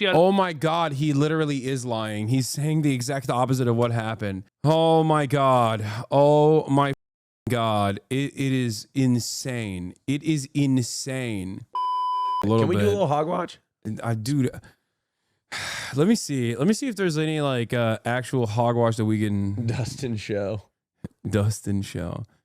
Oh my God, he literally is lying. He's saying the exact opposite of what happened. Oh my God. Oh my God. It is insane. It is insane. A little Can we bit. do a little Hogwatch? Dude, let me see. Let me see if there's any like actual Hogwatch that we can. Dustin show.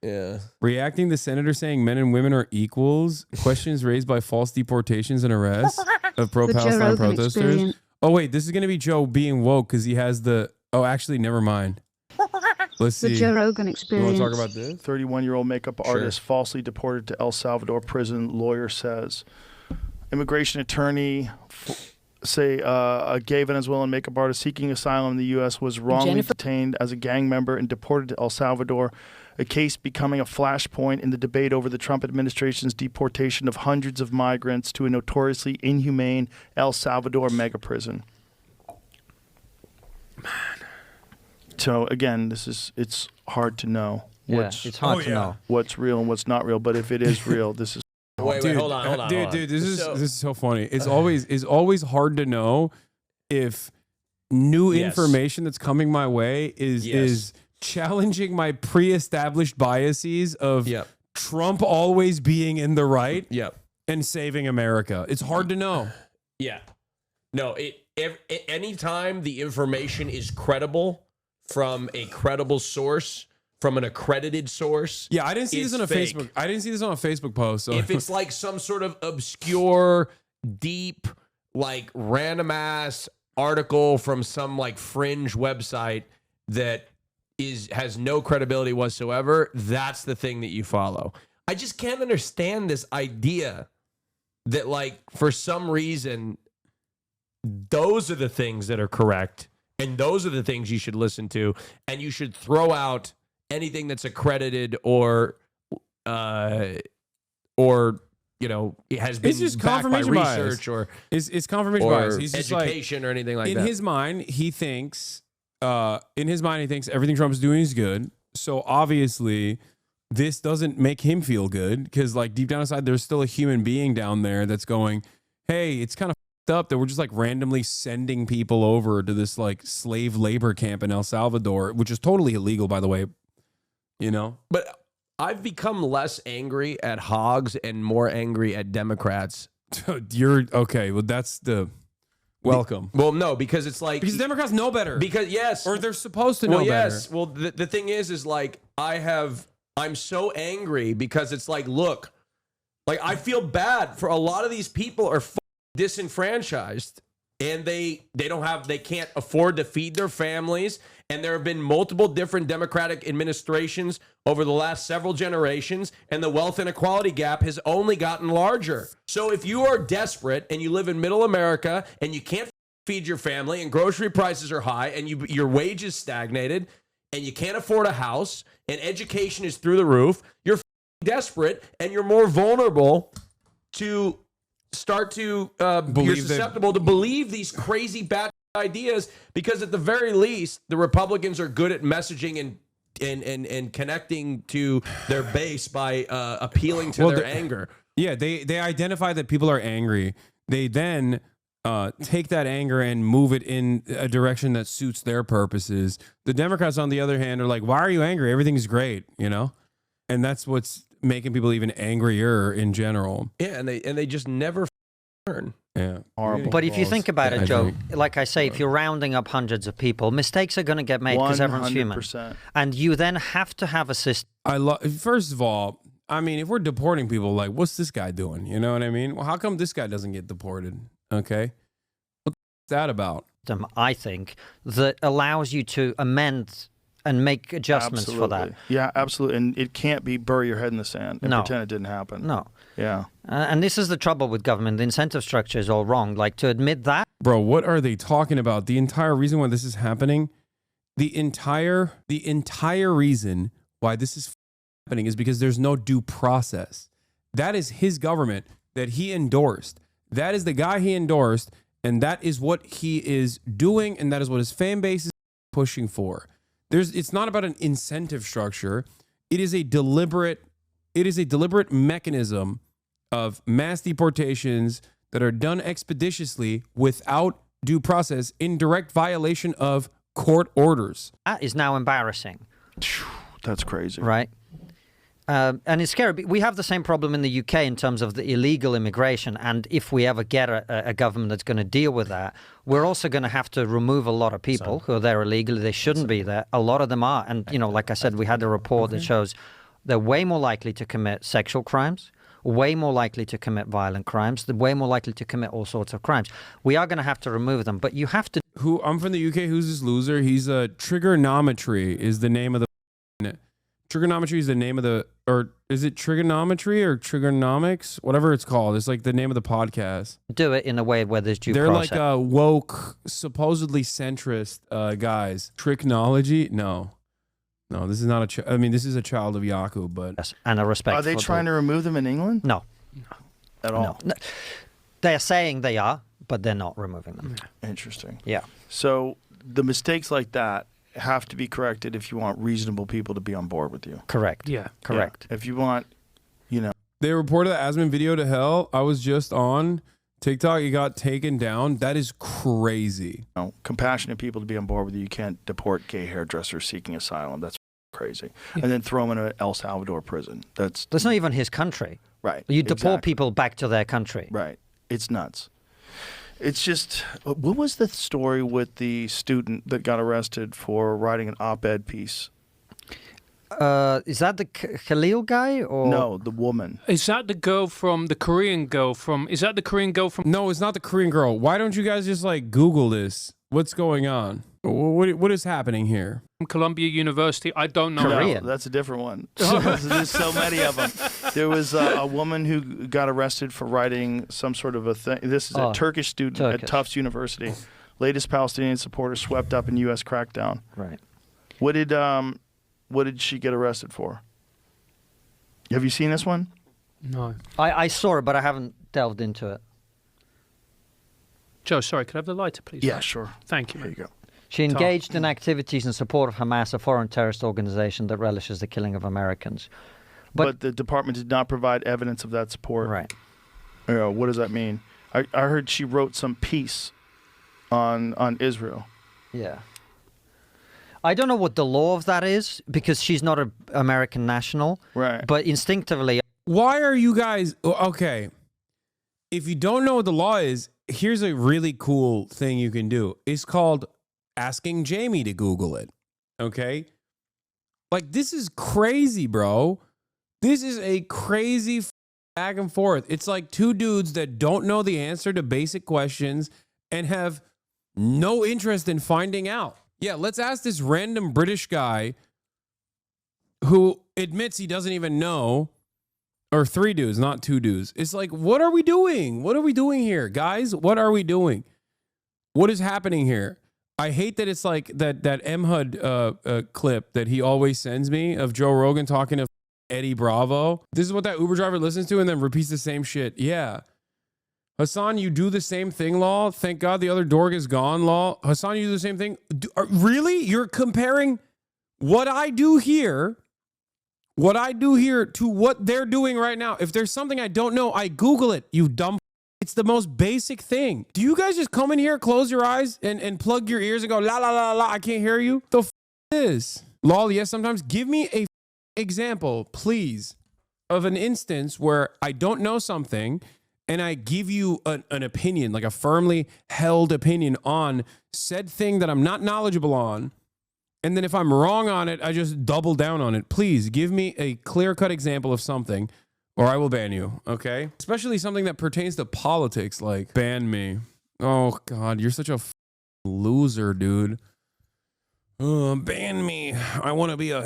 Yeah. Reacting to senator saying men and women are equals. Questions raised by false deportations and arrests of pro-Palestine protesters. Experience. Oh wait, this is gonna be Joe being woke because he has the. Oh, actually, never mind. Let's see. The Joe Rogan experience. You want to talk about this? 31-year-old makeup artist falsely deported to El Salvador prison. Lawyer says. Immigration attorney say a gay Venezuelan makeup artist seeking asylum in the U.S. was wrongly detained as a gang member and deported to El Salvador, a case becoming a flashpoint in the debate over the Trump administration's deportation of hundreds of migrants to a notoriously inhumane El Salvador mega prison. Man. So again, it's hard to know it's hard to know what's real and what's not real. But if it is real, this is. Wait, hold on. Dude, this is so funny. It's always hard to know if new information that's coming my way is challenging my pre-established biases of Trump always being in the right and saving America. It's hard to know. Yeah. No, anytime the information is credible from a credible source, from an accredited source. Yeah, I didn't see this on a Facebook. I didn't see this on a Facebook post. So. If it's like some sort of obscure, deep, like random ass article from some like fringe website that has no credibility whatsoever, that's the thing that you follow. I just can't understand this idea that like for some reason those are the things that are correct and those are the things you should listen to, and you should throw out anything that's accredited or it has been just backed by confirmation research bias. It's confirmation bias. He's just education or anything like that. In his mind, he thinks everything Trump's doing is good. So obviously, this doesn't make him feel good because, like, deep down inside, there's still a human being down there that's going, "Hey, it's kind of up that we're just like randomly sending people over to this like slave labor camp in El Salvador, which is totally illegal, by the way." You know, but I've become less angry at hogs and more angry at Democrats. You're okay. Well, that's the welcome. Well, no, because it's like because Democrats know better. Because or they're supposed to know better. Well, the thing is like I'm so angry because it's like, look, like I feel bad for a lot of these people are disenfranchised and they can't afford to feed their families. And there have been multiple different Democratic administrations over the last several generations, and the wealth inequality gap has only gotten larger. So if you are desperate and you live in middle America and you can't feed your family and grocery prices are high and your wages stagnated and you can't afford a house and education is through the roof, you're desperate and you're more vulnerable to start to you're susceptible to believe these crazy bad ideas, because at the very least the Republicans are good at messaging and connecting to their base by appealing to their anger. Yeah, they identify that people are angry. They then take that anger and move it in a direction that suits their purposes. The Democrats, on the other hand, are like, "Why are you angry? Everything's great," you know, and that's what's making people even angrier in general. Yeah, and they just never learn. Yeah. Horrible. But if you think about it, Joe, like I say, if you're rounding up hundreds of people, mistakes are going to get made because everyone's human. And you then have to have a system. First of all, I mean, if we're deporting people, like, what's this guy doing? You know what I mean? Well, how come this guy doesn't get deported? Okay. What's that about? I think, that allows you to amend and make adjustments for that. Yeah, absolutely. And it can't be bury your head in the sand and pretend it didn't happen. No. Yeah. And this is the trouble with government. The incentive structure is all wrong. Like, to admit that. Bro, what are they talking about? The entire reason why this is happening, the entire reason why this is happening is because there's no due process. That is his government that he endorsed. That is the guy he endorsed, and that is what he is doing, and that is what his fan base is pushing for. It's not about an incentive structure. It is a deliberate mechanism of mass deportations that are done expeditiously without due process in direct violation of court orders. That is now embarrassing. That's crazy. Right. And it's scary. We have the same problem in the UK in terms of the illegal immigration. And if we ever get a government that's going to deal with that, we're also going to have to remove a lot of people who are there illegally. They shouldn't be there. A lot of them are. And, you know, like I said, we had a report that shows they're way more likely to commit sexual crimes, way more likely to commit violent crimes, they're way more likely to commit all sorts of crimes. We are going to have to remove them, but you have to... I'm from the UK. Who's this loser? He's trigonometry is the name of the... Trigonometry is the name of the... Or is it trigonometry or trigonomics? Whatever it's called. It's like the name of the podcast. Do it in a way where there's due process. They're like woke, supposedly centrist guys. Tricknology? No. No, this is not a... I mean, this is a child of Yakub, but... Yes, and a respect. Are they trying to remove them in England? No. At all? No. They're saying they are, but they're not removing them. Interesting. Yeah. So the mistakes like that have to be corrected if you want reasonable people to be on board with you. Correct. Yeah. Correct. Yeah. If you want, you know... They reported the Asman video to hell. I was just on TikTok. It got taken down. That is crazy. You know, compassionate people to be on board with you. You can't deport gay hairdressers seeking asylum. That's crazy. Yeah. And then throw them in an El Salvador prison. That's not even his country. Right. You deport people back to their country. Right. It's nuts. It's just, what was the story with the student that got arrested for writing an op-ed piece? Is that the Khalil guy or no? The woman. Is that the girl from the Korean girl from? Is that the Korean girl from? No, it's not the Korean girl. Why don't you guys just like Google this? What's going on? What is happening here? From Columbia University. I don't know. Korean. No, that's a different one. There's so many of them. There was a woman who got arrested for writing some sort of a thing. This is a Turkish student at Tufts University. Latest Palestinian supporter swept up in U.S. crackdown. Right. What did she get arrested for? Have you seen this one? No. I saw it, but I haven't delved into it. Joe, sorry, could I have the lighter, please? Yeah, sure. Thank you. There you go. She engaged in activities in support of Hamas, a foreign terrorist organization that relishes the killing of Americans. But the department did not provide evidence of that support. Right. What does that mean? I heard she wrote some piece on Israel. Yeah. I don't know what the law of that is because she's not an American national. Right. But instinctively... Why are you guys... Okay. If you don't know what the law is, here's a really cool thing you can do. It's called asking Jamie to Google it. Okay? Like, this is crazy, bro. This is a crazy back and forth. It's like two dudes that don't know the answer to basic questions and have no interest in finding out. Yeah, let's ask this random British guy who admits he doesn't even know, or three dudes, not two dudes. It's like, what are we doing? What are we doing here, guys? What are we doing? What is happening here? I hate that it's like that MHUD clip that he always sends me of Joe Rogan talking to Eddie Bravo. This is what that Uber driver listens to and then repeats the same shit. Yeah. Hasan, you do the same thing, law. Thank God the other dork is gone, law. Hasan, you do the same thing. Really? You're comparing what I do here to what they're doing right now. If there's something I don't know, I Google it, you dumb. It's the most basic thing. Do you guys just come in here, close your eyes, and plug your ears and go, la, la, la, la, I can't hear you? The is? Lol, yes, sometimes. Give me a example, please, of an instance where I don't know something and I give you an opinion, like a firmly held opinion on said thing that I'm not knowledgeable on. And then if I'm wrong on it, I just double down on it. Please give me a clear-cut example of something or I will ban you, okay? Especially something that pertains to politics, like ban me. Oh, God, you're such a loser, dude. Ban me. I want to be a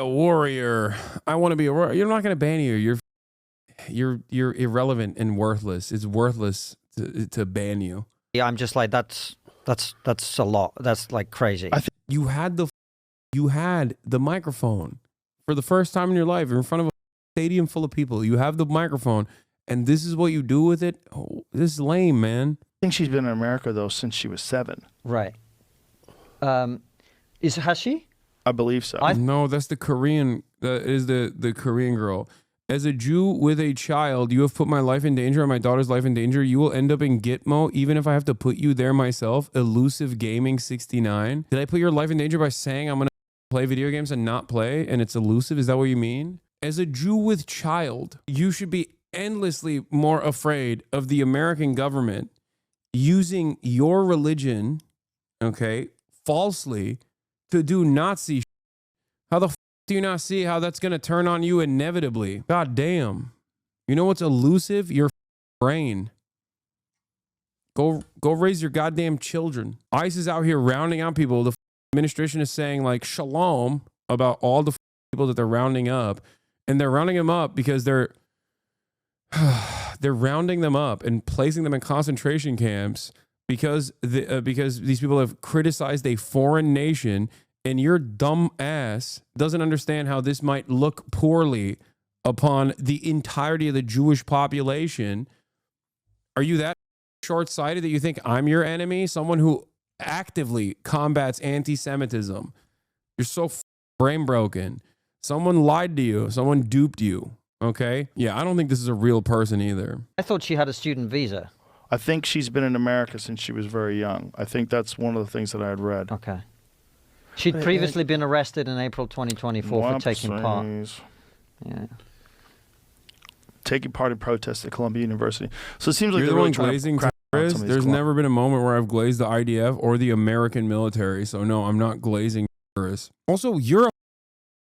warrior. I want to be a warrior. You're not going to ban you. You're irrelevant and worthless. It's worthless to ban you. Yeah, I'm just like, that's a lot. That's like crazy. You had the microphone for the first time in your life. You're in front of a stadium full of people. You have the microphone, and this is what you do with it. Oh, this is lame, man. I think she's been in America though since she was 7. Right. Has she? I believe so. No, that's the Korean. That is the Korean girl. As a Jew with a child, you have put my life in danger and my daughter's life in danger. You will end up in Gitmo, even if I have to put you there myself. Elusive Gaming 69. Did I put your life in danger by saying I'm going to play video games and not play, and it's elusive? Is that what you mean? As a Jew with child, you should be endlessly more afraid of the American government using your religion, okay, falsely to do Nazi shit. How the do you not see how that's going to turn on you inevitably? God damn. You know what's elusive? Your brain. Go raise your goddamn children. ICE is out here rounding out people. The administration is saying like shalom about all the people that they're rounding up. And they're rounding them up because they're rounding them up and placing them in concentration camps because these people have criticized a foreign nation. And your dumb ass doesn't understand how this might look poorly upon the entirety of the Jewish population. Are you that short-sighted that you think I'm your enemy? Someone who actively combats anti-Semitism. You're so brain broken. Someone lied to you. Someone duped you. Okay? Yeah, I don't think this is a real person either. I thought she had a student visa. I think she's been in America since she was very young. I think that's one of the things that I had read. Okay. She'd previously been arrested in April 2024 for taking part. Yeah. Taking part in protests at Columbia University. So it seems like you're they're the really one trying glazing to terrorists. There's never been a moment where I've glazed the IDF or the American military. So no, I'm not glazing terrorists. Also, you're a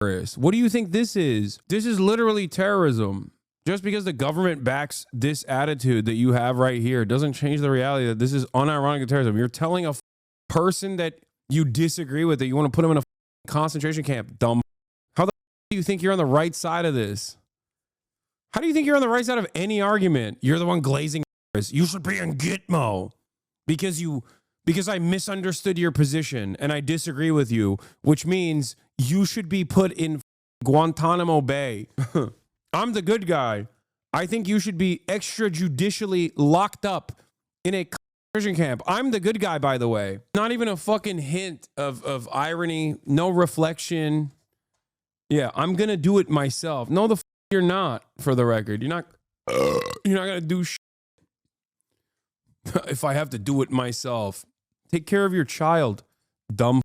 terrorist. What do you think this is? This is literally terrorism. Just because the government backs this attitude that you have right here doesn't change the reality that this is unironic terrorism. You're telling a person that you disagree with it, you want to put them in a concentration camp, dumb. How the do you think you're on the right side of this? How do you think you're on the right side of any argument? You're the one glazing. You should be in Gitmo because I misunderstood your position and I disagree with you, which means you should be put in Guantanamo Bay. I'm the good guy. I think you should be extrajudicially locked up in a camp. I'm the good guy, by the way. Not even a fucking hint of irony, no reflection. Yeah, I'm gonna do it myself. No, you're not. For the record, you're not gonna do shit. If I have to do it myself, take care of your child, dumb.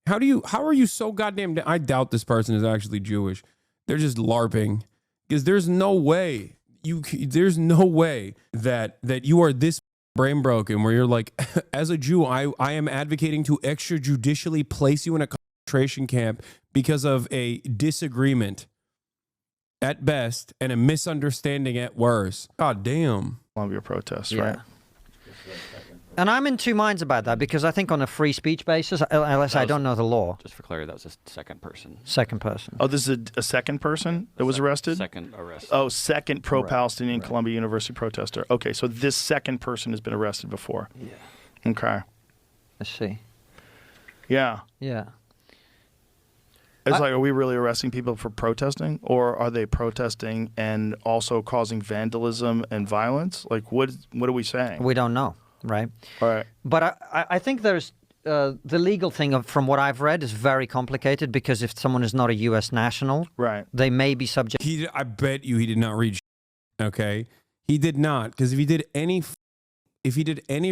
How are you so goddamn? I doubt this person is actually Jewish. They're just LARPing because there's no way that you are this brain broken where you're like, as a Jew, I am advocating to extrajudicially place you in a concentration camp because of a disagreement at best and a misunderstanding at worst. God damn. Columbia protests, right? And I'm in two minds about that because I think on a free speech basis, unless I don't know the law. Just for clarity, that was a second person. Second person. Oh, this is a second person that was arrested? Second arrest. Oh, second pro-Palestinian Columbia University protester. Okay, so this second person has been arrested before. Yeah. Okay. I see. Yeah. Yeah. It's like, are we really arresting people for protesting? Or are they protesting and also causing vandalism and violence? Like, what are we saying? We don't know. Right. All right. But I think there's the legal thing from what I've read is very complicated because if someone is not a U.S. national, right, they may be subject. I bet you he did not read. Okay, he did not, because if he did any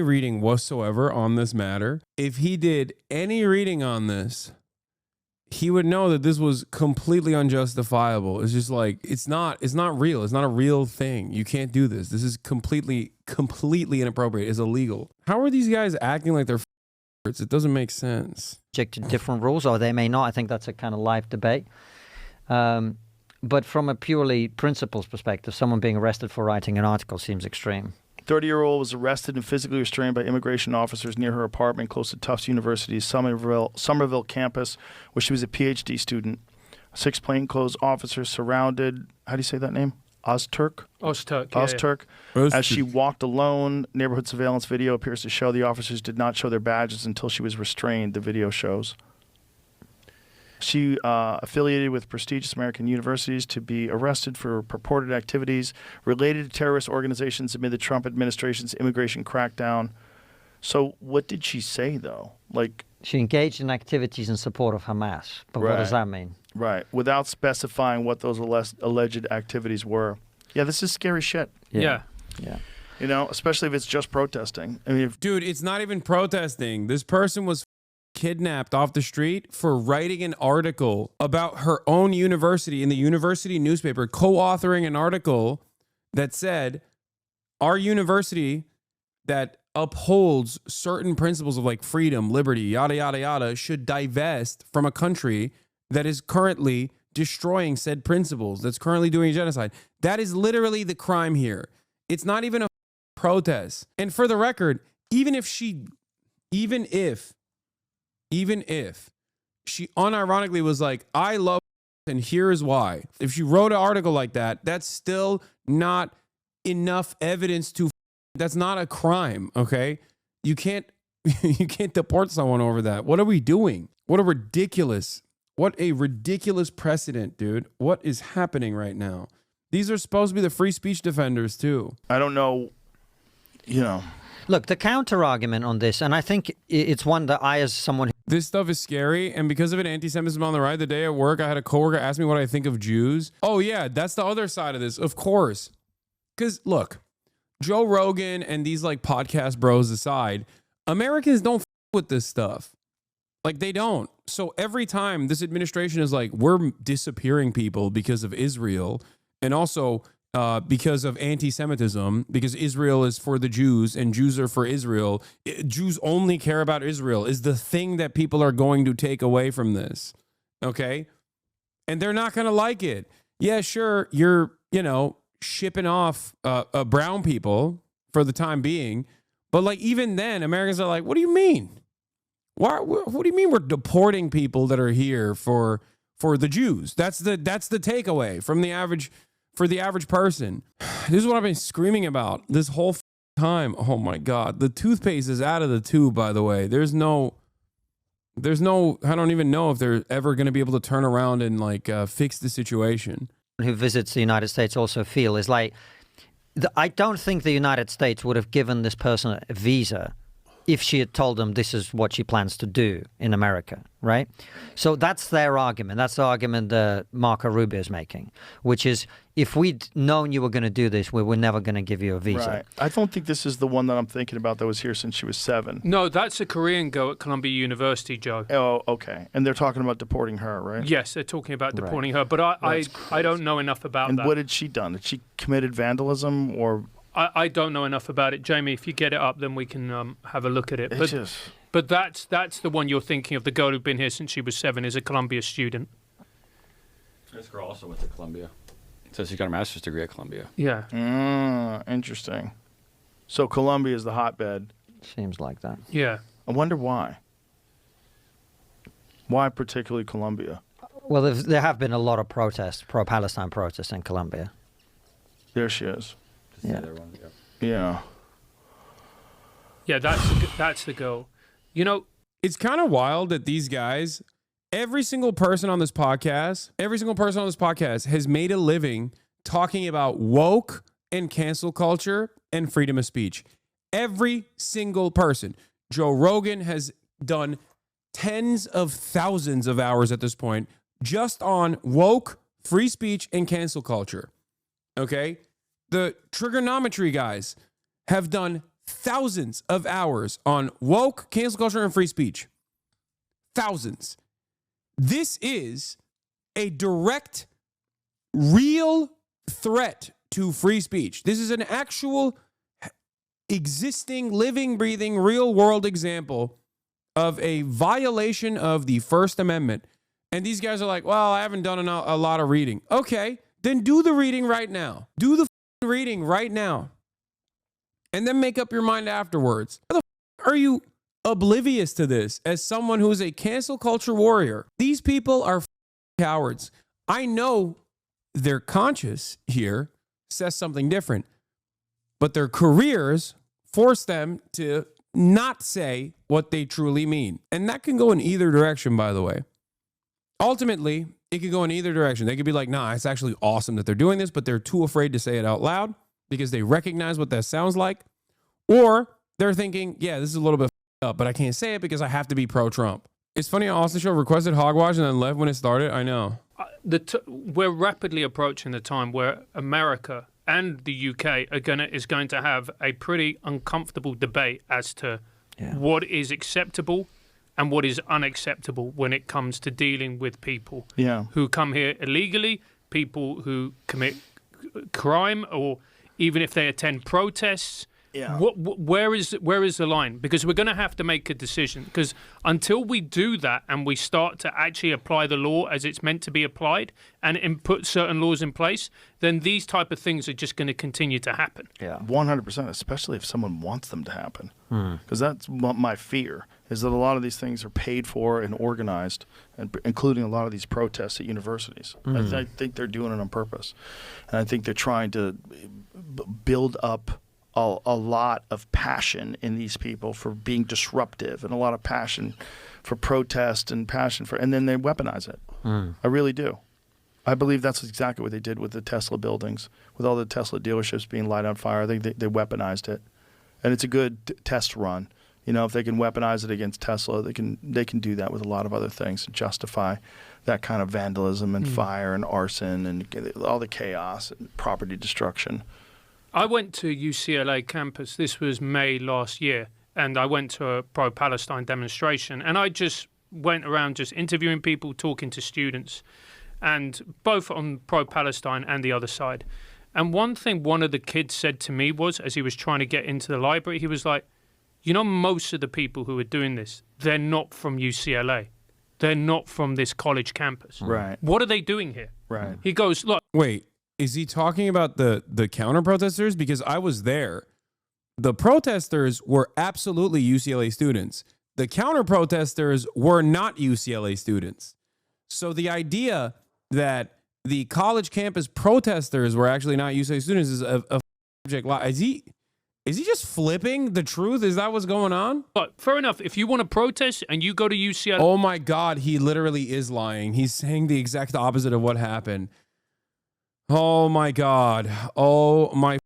reading whatsoever on this matter, if he did any reading on this, he would know that this was completely unjustifiable. It's just like, it's not real. It's not a real thing. You can't do this. This is completely inappropriate. It's illegal. How are these guys acting like they're it doesn't make sense. Subject to different rules, or they may not. I think that's a kind of live debate. But from a purely principles perspective, someone being arrested for writing an article seems extreme. 30-year-old was arrested and physically restrained by immigration officers near her apartment close to Tufts University's Somerville campus, where she was a PhD student. 6 plainclothes officers surrounded, how do you say that name? Ozturk? Ozturk. As she walked alone. Neighborhood surveillance video appears to show the officers did not show their badges until she was restrained, the video shows. She affiliated with prestigious American universities to be arrested for purported activities related to terrorist organizations amid the Trump administration's immigration crackdown. So what did she say, though? Like, she engaged in activities in support of Hamas. But what does that mean? Right. Without specifying what those alleged activities were. Yeah, this is scary shit. Yeah. Yeah. You know, especially if it's just protesting. I mean, Dude, it's not even protesting. This person was kidnapped off the street for writing an article about her own university in the university newspaper, co-authoring an article that said our university that upholds certain principles of like freedom, liberty, yada, yada, yada, should divest from a country that is currently destroying said principles, that's currently doing genocide. That is literally the crime here. It's not even a protest. And for the record, even if she unironically was like, I love and here is why. If she wrote an article like that, that's still not enough evidence to, that's not a crime, okay? You can't deport someone over that. What are we doing? What a ridiculous precedent, dude. What is happening right now? These are supposed to be the free speech defenders too. I don't know, you know. Look, the counter argument on this, and I think it's one that I, as someone who This stuff is scary, and because of an anti-Semitism on the right, the day at work, I had a coworker ask me what I think of Jews. Oh yeah, that's the other side of this, of course. Because look, Joe Rogan and these like podcast bros aside, Americans don't with this stuff. Like they don't. So every time this administration is like, we're disappearing people because of Israel, and also because of anti-Semitism, because Israel is for the Jews and Jews are for Israel. Jews only care about Israel is the thing that people are going to take away from this. Okay? And they're not going to like it. Yeah, sure, you're, shipping off brown people for the time being. But like even then, Americans are like, what do you mean? What do you mean we're deporting people that are here for the Jews? That's the takeaway from the average person. This is what I've been screaming about this whole time. Oh my God. The toothpaste is out of the tube, by the way. There's no, I don't even know if they're ever going to be able to turn around and like fix the situation. who visits the United States also feel is like, I don't think the United States would have given this person a visa if she had told them this is what she plans to do in America, right? So that's their argument. That's the argument that Marco Rubio is making, which is if we'd known you were going to do this, we were never going to give you a visa. Right. I don't think this is the one that I'm thinking about that was here since she was 7. No, that's a Korean girl at Columbia University, Joe. Oh, okay. And they're talking about deporting her, right? Yes, they're talking about deporting her, but I don't know enough about and that. And what had she done? Had she committed vandalism or... I don't know enough about it. Jamie, if you get it up, then we can have a look at it. But that's the one you're thinking of. The girl who'd been here since she was 7 is a Columbia student. This girl also went to Columbia. So she got a master's degree at Columbia. Yeah. Interesting. So Columbia is the hotbed. Seems like that. Yeah. I wonder why. Why particularly Columbia? Well, there have been a lot of protests, pro-Palestine protests in Columbia. There she is. Yeah. Yeah, that's the goal. It's kind of wild that these guys, every single person on this podcast has made a living talking about woke and cancel culture and freedom of speech. Every single person. Joe Rogan has done tens of thousands of hours at this point just on woke, free speech, and cancel culture. Okay? The trigonometry guys have done thousands of hours on woke, cancel culture, and free speech. Thousands. This is a direct, real threat to free speech. This is an actual existing, living, breathing, real world example of a violation of the First Amendment. And these guys are like, well, I haven't done a lot of reading. Okay, then do the reading right now. Do the reading right now. And then make up your mind afterwards. How the are you oblivious to this as someone who is a cancel culture warrior? These people are cowards. I know their conscience here says something different, but their careers force them to not say what they truly mean. And that can go in either direction, by the way. Ultimately, it could go in either direction. They could be like, nah, it's actually awesome that they're doing this, but they're too afraid to say it out loud because they recognize what that sounds like. Or they're thinking, yeah, this is a little bit up, but I can't say it because I have to be pro-Trump. It's funny how Austin Show requested Hogwatch and then left when it started. I know. We're rapidly approaching the time where America and the UK is going to have a pretty uncomfortable debate as to what is acceptable and what is unacceptable when it comes to dealing with people who come here illegally, people who commit crime, or even if they attend protests. Yeah. Where is the line? Because we're going to have to make a decision. Because until we do that and we start to actually apply the law as it's meant to be applied and put certain laws in place, then these type of things are just going to continue to happen. Yeah, 100%, especially if someone wants them to happen. Because that's what my fear is, that a lot of these things are paid for and organized, and including a lot of these protests at universities. I think they're doing it on purpose. And I think they're trying to build up a lot of passion in these people for being disruptive, and a lot of passion for protest and passion for, and then they weaponize it. I really do. I believe that's exactly what they did with the Tesla buildings, with all the Tesla dealerships being light on fire. I think they weaponized it, and it's a good test run. You know, if they can weaponize it against Tesla, they can do that with a lot of other things and justify that kind of vandalism and fire and arson and all the chaos and property destruction. I went to UCLA campus. This was May last year, and I went to a pro-Palestine demonstration, and I just went around just interviewing people, talking to students, and both on pro-Palestine and the other side. And one thing one of the kids said to me was, as he was trying to get into the library, he was like, you know, most of the people who are doing this, they're not from UCLA. They're not from this college campus. Right. What are they doing here? Right. He goes, look. Wait. Is he talking about the counter protesters? Because I was there. The protesters were absolutely UCLA students. The counter protesters were not UCLA students. So the idea that the college campus protesters were actually not UCLA students is a subject lie. Is he just flipping the truth? Is that what's going on? But fair enough. If you want to protest and you go to UCLA. Oh my God, he literally is lying. He's saying the exact opposite of what happened. Oh my God. Oh my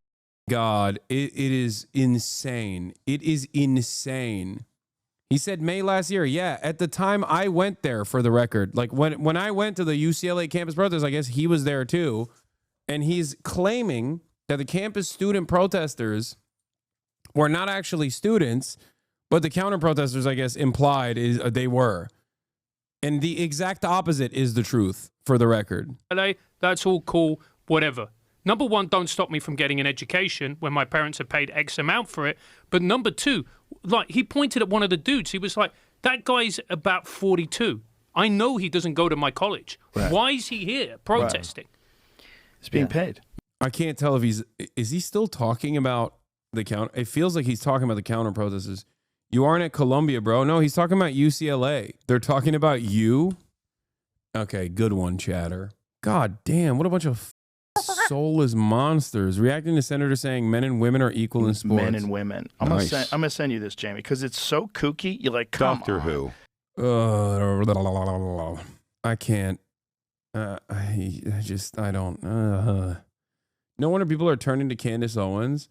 God. It is insane. It is insane. He said May last year. Yeah, at the time I went there, for the record. Like when I went to the UCLA campus protest, I guess he was there too. And he's claiming that the campus student protesters were not actually students, but the counter protesters, I guess, implied is they were. And the exact opposite is the truth, for the record. That's all cool. Whatever. Number one, don't stop me from getting an education when my parents have paid X amount for it. But number two, like, he pointed at one of the dudes. He was like, that guy's about 42. I know he doesn't go to my college. Right. Why is he here protesting? Right. He's being paid. I can't tell if is he still talking about the counter? It feels like he's talking about the counter protesters. You aren't at Columbia, bro. No, he's talking about UCLA. They're talking about you. Okay, good one, chatter. God damn, what a bunch of soulless monsters reacting to senators saying men and women are equal in sports. Men and women. I'm gonna send you this, Jamie, because it's so kooky. You're like, come Doctor on. Who? I can't. I don't. No wonder people are turning to Candace Owens.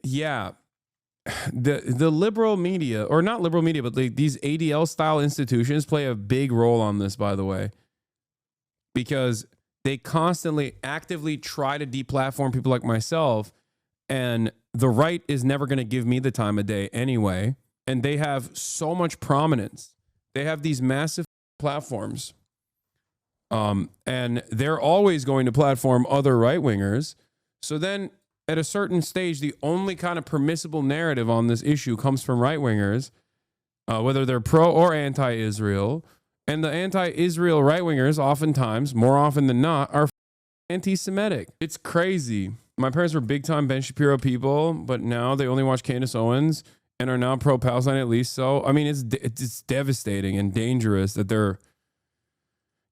Yeah, the liberal media, or not liberal media, but these ADL style institutions play a big role on this, by the way, because they constantly actively try to deplatform people like myself, and the right is never going to give me the time of day anyway. And they have so much prominence. They have these massive platforms, and they're always going to platform other right-wingers. So then at a certain stage, the only kind of permissible narrative on this issue comes from right-wingers, whether they're pro or anti-Israel. And the anti-Israel right-wingers, oftentimes, more often than not, are anti-Semitic. It's crazy. My parents were big-time Ben Shapiro people, but now they only watch Candace Owens and are now pro-Palestine, at least. So, I mean, it's devastating and dangerous that they're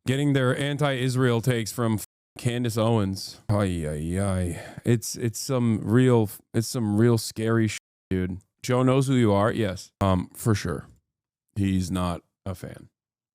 getting their anti-Israel takes from Candace Owens. It's some real scary shit, dude. Joe knows who you are. Yes, for sure. He's not a fan.